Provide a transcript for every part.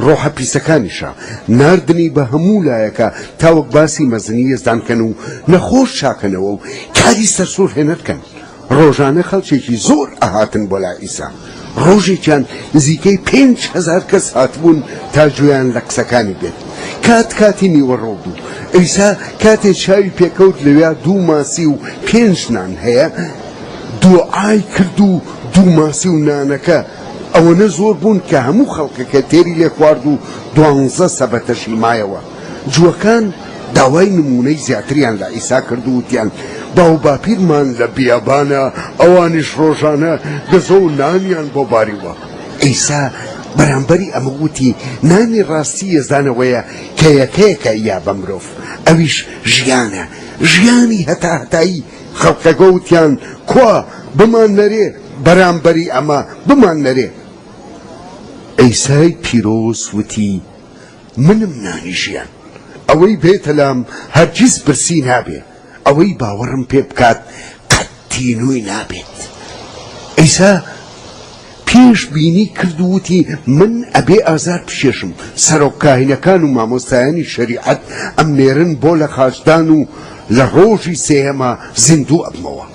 ڕۆحە پیسەکانیشە ناردنی بە هەموو لایەکە تاوەک باسی مەزنی ێزدانکەن و نەخۆش چاکەنەوە و کاری سەرسوور هێنەرکەن. ڕۆژانە خەڵکێکی زۆر ئاهاتن بۆ لای ئیسا. ڕۆژێکیان نزیکەی 5,000 کەس هاتبوون تا گوێیان لە قسەکانی بێت. کاتی نیوەڕۆ بوو. ئیسا کاتێ چاوی پێکەوت لەوێ 2 ماسی و 5 نان هەیە دوعای کرد و 2 ماسی و نانەکە ئەوەنە زۆر بوون کە هەموو خەڵکەکە تێری لێ خوارد و 12 سەبەتەشی مایەوە. جووەکان داوای نمونەی زیاتریان لە ئیسا کرد و وتیان باو باپیرمان لە بیابانە ئەوانیش ڕۆژانە گەزە و نانیان بۆ باریوە. ئیسا بەرامبەری ئەمە وتی نانی ڕاستی ێزدانەوەیە کە یەکەیەکە یا بە مرۆڤ ئەویش ژیانە ژیانی هەتاهەتایی. خەڵکەکە وتیان کوا بمان نەرێ بەرامبەری ئەمە بمان نەرێ. ئەیسای پیرۆز وتی منم نانی ژیان ئەوەی بێتە لام هەرگیز برسی نابێ ئەوەی باوەڕم پێ بکات قەتی نوێی نابێت. ئەیسا پێش بینی کرد و وتی من ئەبێ ئازار بشێشم سەرۆکاهینەکان و مامۆستایانی شەریعەت ئەم نێرن بۆ لە خاشدان و لە ڕۆژی سێهەمە زیندوو ئەبمەوە.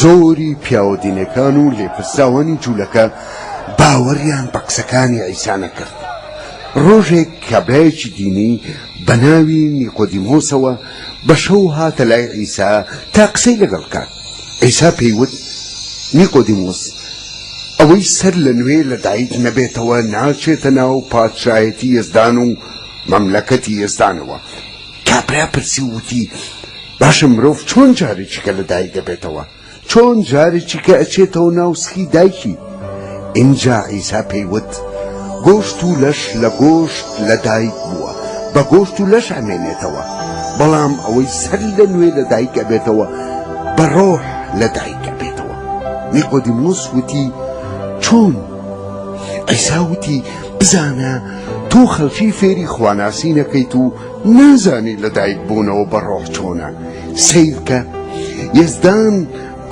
زۆری پیاوەدینەکان و لێپرساوانی جوولەکە باوەڕیان بە قسەکانی ئەیسا نەکرد. ڕۆژێک کابرایەکی دینی بە ناوی نیقۆدیمۆسەوە بە شەو هاتە لای ئیسا تا قسەی لەگەڵ کات. ئیسا پێیوت نیقۆدیمۆس ئەوەی سەر لە نوێ لە دایک نەبێتەوە ناچێتە ناو پادشایەتی ێزدان و مەملەکەتی ێزدانەوە. کابرا پرسی وتی باشە مرۆڤ چۆن جارێکیکە لە دایک دەبێتەوە چۆن جارێکیکە ئەچێتەوە ناو سکی دایکی؟ اینجا ئیسا پێیوت گۆشت و لەش لە گۆشت لە دایک بووە بە گۆشت و لەش ئەمێنێتەوە بەڵام ئەوەی سەر لە نوێ لە دایک ئەبێتەوە بە ڕۆح لە دایک ئەبێتەوە. نیقۆدیمۆس وتی چۆن؟ ئەیسا وتی بزانە تۆ خەڵکی فێری خواناسی نەکەیت و نازانی لە دایک بوونەوە بە ڕۆح چۆنە. سیرکە یەزدان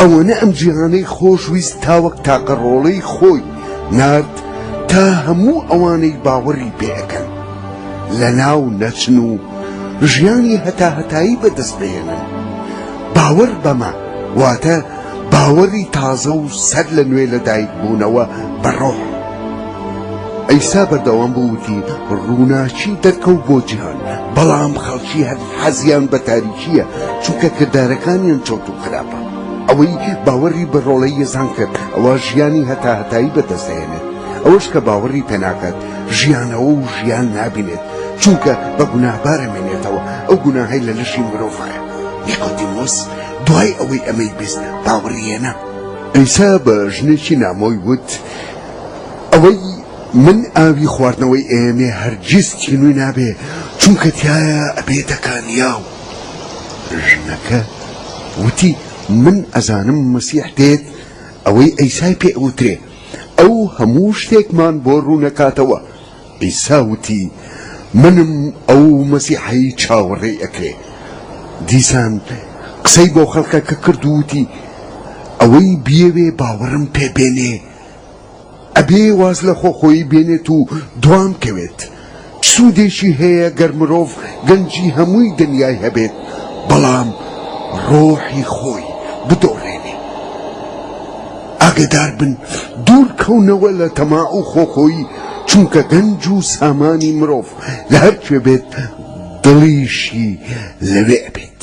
ئەوەنە ئەم جیهانەی خۆشویست تاوەک تاقەڕۆڵەی خۆی نارد تا هەموو ئەوانەی باوەڕی پێەکەن لە ناو نەچن و ژیانی هەتاهەتایی بەدەست بێنن. باوەڕ بەمە واتە باوەڕی تازە و سەر لە نوێ لە دایک بوونەوە بە ڕۆح. ئەیسا بەردەوام بووتی ڕووناچی دەرکەوت بۆ جیهان بەڵام خەڵکی هەر حەزیان بە تاریکیە چونکە کردارەکانیان چۆت و خراپە. ئەوەی باوەڕی بە ڕۆڵەی یەزان کرد ئەوە ژیانی هەتاهەتایی بەدەستێنێت. ئەوەش کە باوەڕی پێناکات ژیانەوە و ژیان نابینێت چونکە بە گوناهبارە مێنێتەوە ئەو گوناهەی لە لەشی مرۆڤایە. نیقۆدیمۆس دوای ئەوەی ئەمەی بیست باوەڕی هێنا. ئەیسا بە ژنێکی نامۆی وت ئەوەی من ئاوی خواردنەوەی ئێمێ هەرگیز تینووی نابێ چونکە تایە ئەبێتە کانیاو. ژنەکە وتی من ئەزانم مەسیح دێت ئەوەی ئەیسای پێ ئەوترێ ئەو هەموو شتێکمان بۆ ڕوونەکاتەوە. ئیسا وتی منم ئەو مەسیحەی چاوەڕێی ئەکرێ. دیسان قسەی بۆ خەڵکەکە کرد و وتی ئەوەی بیەوێ باوەڕم پێ بێنێ ئەبێ واز لە خۆخۆیی بێنێت و دوام کەوێت. سوودێکی هەیە گەر مرۆڤ گەنجی هەمووی دنیای هەبێت بەڵام ڕۆحی خۆی بدۆڕێنێ. ئاگدار بن دوور کەونەوە لە تەماع و خۆخۆیی چونکە گەنج و سامانی مرۆڤ لە هەرکوێ بێت دڵیشی لەوێ بێت.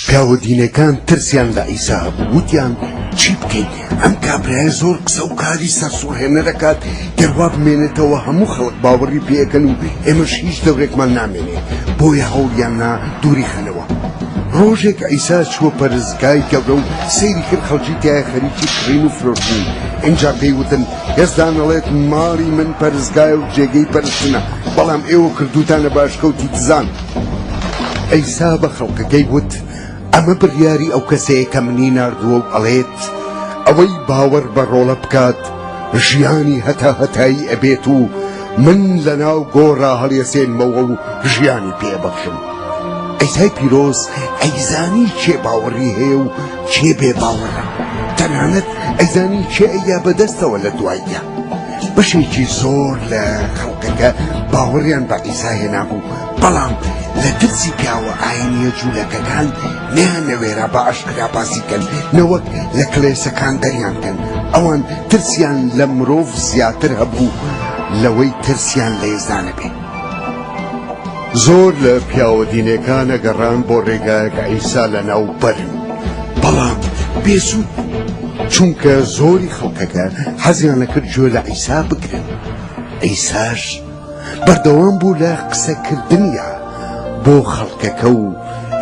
پیاوەدینەکان ترسیان لە ئیسا هەبوو وتیان چی بکەین ئەم کابرایە زۆر قسە و کاری سەرسوڕهێنە دەکات گەروا بمێنێتەوە هەموو خەڵک باوەڕی پێەکەن و ئێمەش هیچ دەورێکمان نامێنێ بۆیە هەوڵیان نا دووری خەنەوە. ڕۆژێک ئەیسا چووە پەرستگای گەورە و سەیری کرد خەڵکی تایە خەریکی کڕین و فرۆشتن. اینجا پێیوتن هێزدانەڵێت ماڵی من پەرستگایە و جێگەی پەرستنە بەڵام ئێوە کردوتانە باشکەوتی دزان. ئەیسا بە خەڵکەکەی وت ئەمە بڕیاری ئەو کەسەیە کە منی ناردووە و ئەڵێت ئەوەی باوەڕ بە ڕۆڵە بکات ژیانی هەتاهەتایی ئەبێت و من لە ناو گۆڕا هەڵیەسێنمەوە و ژیانی پێبەخشم. ئەیسای پیرۆز ئەیزانی چێ باوەڕی هەیە و چێ بێ باوەڕە تەنانەت ئەیزانی چێ ئەیە بەدەستەوە لە دواییە. بەشێکی زۆر لە خەڵکەکە باوەڕیان بە ئیسا هێنابوو، بەڵام لە ترسی پیاوە ئاینیە جوولەکەکان نەیانەوێرا بە ئاشکرا باسی بکەن نەوەک لە کڵێسەکان دەریان بکەن. ئەوان ترسیان لە مرۆڤ زیاتر هەبوو لەوەی ترسیان لە ئێزانە بێ. زۆر لە پیاوە دینەکانە گەڕان بۆ ڕێگایەکە ئیسا لە ناو بەرن، بەڵام بێسوود، چونکە زۆری خەڵکەکە حەزیان لەکرد گوێ لە ئیسا بگرن. ئیساش بەردەوام بوو لە قسەکردنیا بۆ خەڵکەکە و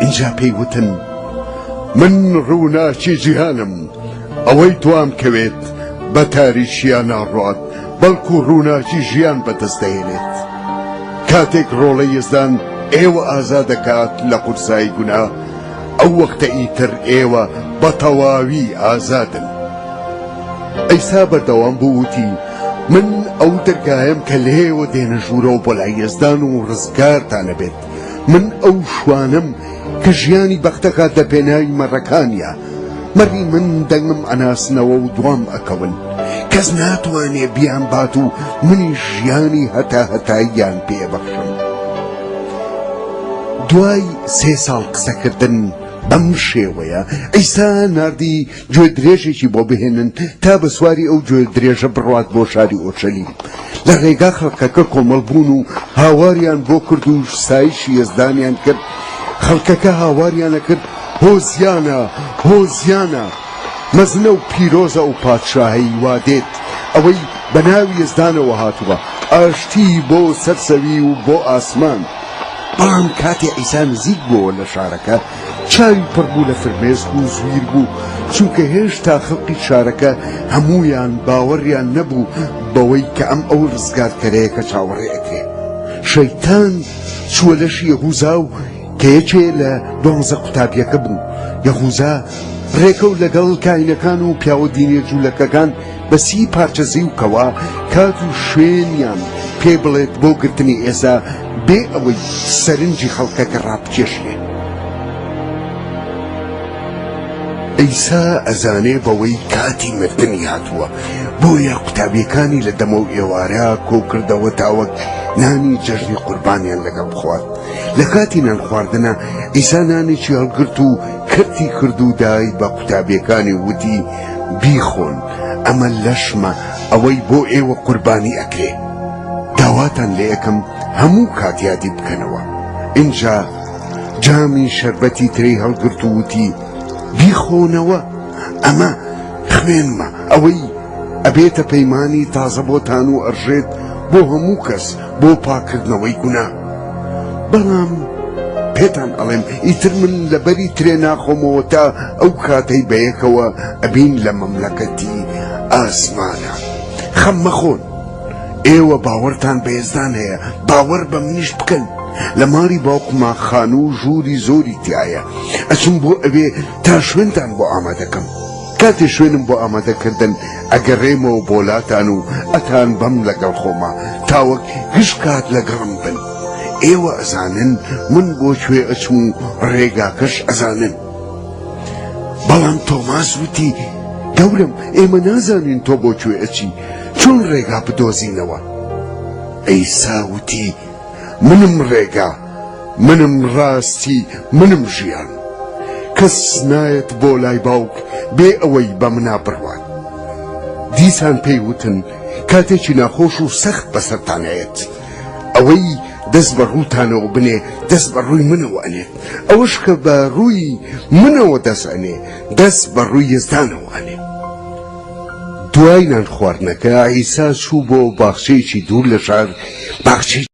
ئینجا پێیوتن: من ڕووناکی جیهانم، ئەوەی توام کەوێت بە تاریشیە ناڕوات، بەڵکو ڕووناکی ژیان بەدەستدەهێنێت. کاتێک ڕۆڵەی یزدان ئێوە ئازا دەکات لە قورسایی گونا، ئەو وەختە ئیتر ئێوە بە تەواوی ئازادن. ئەیسا بەردەوام بوو وتی: من ئەو دەرگایم کە لێوە دێنە ژوورەوە بۆ لای یزدان و ڕزگارتانە بێت. من ئەو شوانم کە ژیانی بەختەکە دەپێناوی مەڕەکانیە. مەڕی من دەنگم ئەناسنەوە و دوام ئەکەون. کەس ناتوانێ بیان بات و منی ژیانی هەتا هەتاییان پێبەخشم. دوای 3 ساڵ قسەکردن بەم شێوەیە ئەیسا ناردی گوێ درێژێکی بۆ بهێنن تا بە سواری ئەو گوێ درێژە بڕوات بۆ شاری ئۆرشەلیم. لە ڕێگا خەڵکەکە کۆمەڵ بوون و هاواریان بۆ کرد و ستایشی یزدانیان کرد. خەڵکەکە هاواریانە کرد: هۆزیانە، هۆزیانە، مەزنە و پیرۆزە و پادشاهی وا دێت، ئەوەی بە ناوی یزدانەوە هاتووە، ئاشتی بۆ سەرسەوی و بۆ ئاسمان. بەڵام کاتێ ئیسا نزیک بووە لە شارەکە، چاوی پڕ بوو لە فرمێسک و زویر بوو، چونکە هێشتا خەڵقی شارەکە هەموویان باوەڕیان نەبوو بەوەی کە ئەم ئەو ڕزگارکەرەیە کە چاوەڕێ ئەکرێ. شەیتان چووە لەشی یەهوزا و کە یەکێ لە 12 قوتابیەکە بوو. یەهوزا ڕێکە و لەگەڵ کاینەکان و پیاوە دینە جوولەکەکان بە 30 پارچە زیوکەوە کات و شوێنیان پێ بڵێت بۆ گرتنی ئێسا بێ ئەوەی سەرنجی خەڵکەکە ڕابکێشێ. ئەیسا ئەزانێ بەوەی کاتی مردنی هاتووە، بۆیە قوتابیەکانی لە دەمە و ئێوارە کۆکردەوە تاوەک نانی جەژنی قوربانیان لەگەڵ بخوات. لە کاتی نان خواردنە ئیسا نانێکی هەڵگرت و کرتی کرد و دای بە قوتابیەکانی وتی: بیخۆن، ئەمە لەشمە ئەوەی بۆ ئێوە قوربانی ئەکرێ. داواتان لێ یەکەم هەموو کاتیادی بکەنەوە. اینجا جامی شەربەتی ترەی هەڵگرت و وتی: بیخۆنەوە، ئەمە خوێنمە، ئەوەی ئەبێتە پەیمانی تازە بۆتان و ئەڕژێت بۆ هەموو کەس بۆ پاکردنەوەی گونا. بەڵام پێتان ئەڵێم ئیتر من لەبەری ترێ ناخۆمەوە تا ئەو کاتەی بەیەکەوە ئەبین لە مەملەکەتی ئاسمانە. خەم مەخۆن، ئێوە باوەڕتان بە یزدان هەیە، باوەڕ بە منیش بکەن. لە ماری باوکما خان و ژووری زۆری تایە، ئەچم بۆ ئەوێ تا شوێنتان بۆ ئامادەکەم. کاتی شوێنم بۆ ئامادەکردن ئەگەڕێمەوە بۆلاتان و ئەتان بەم لەگەڵ خۆما تاوەک گشت کات لەگەڵم بن. ئێوە ئەزانن من بۆکوێ ئەچم و ڕێگاکەش ئەزانن. بەڵام تۆماس وتی: گەورم، ئێمە نازانین تۆ بۆکوێ ئەچی، چۆن ڕێگا بدۆزینەوە؟ ئەیسا وتی: منم ڕێگا، منم ڕاستی، منم ژیان. کەس نایەت بۆ لای باوک بێ ئەوەی بە منا بڕوات. دیسان پێی وتن: کاتێکی ناخۆش و سەخت بەسەرتانەیەت، ئەوەی دەست بە ڕووتانەوە بنێ دەست بە ڕووی منەوە ئەنێ، ئەوەش کە بە ڕووی منەوە دەست ئەنێ دەست بە ڕووی یزدانەوە ئەنێ. دوای نان خواردنەکە ئیسا چوو بۆ باخچەیەکی دوور لە شار، باخچەی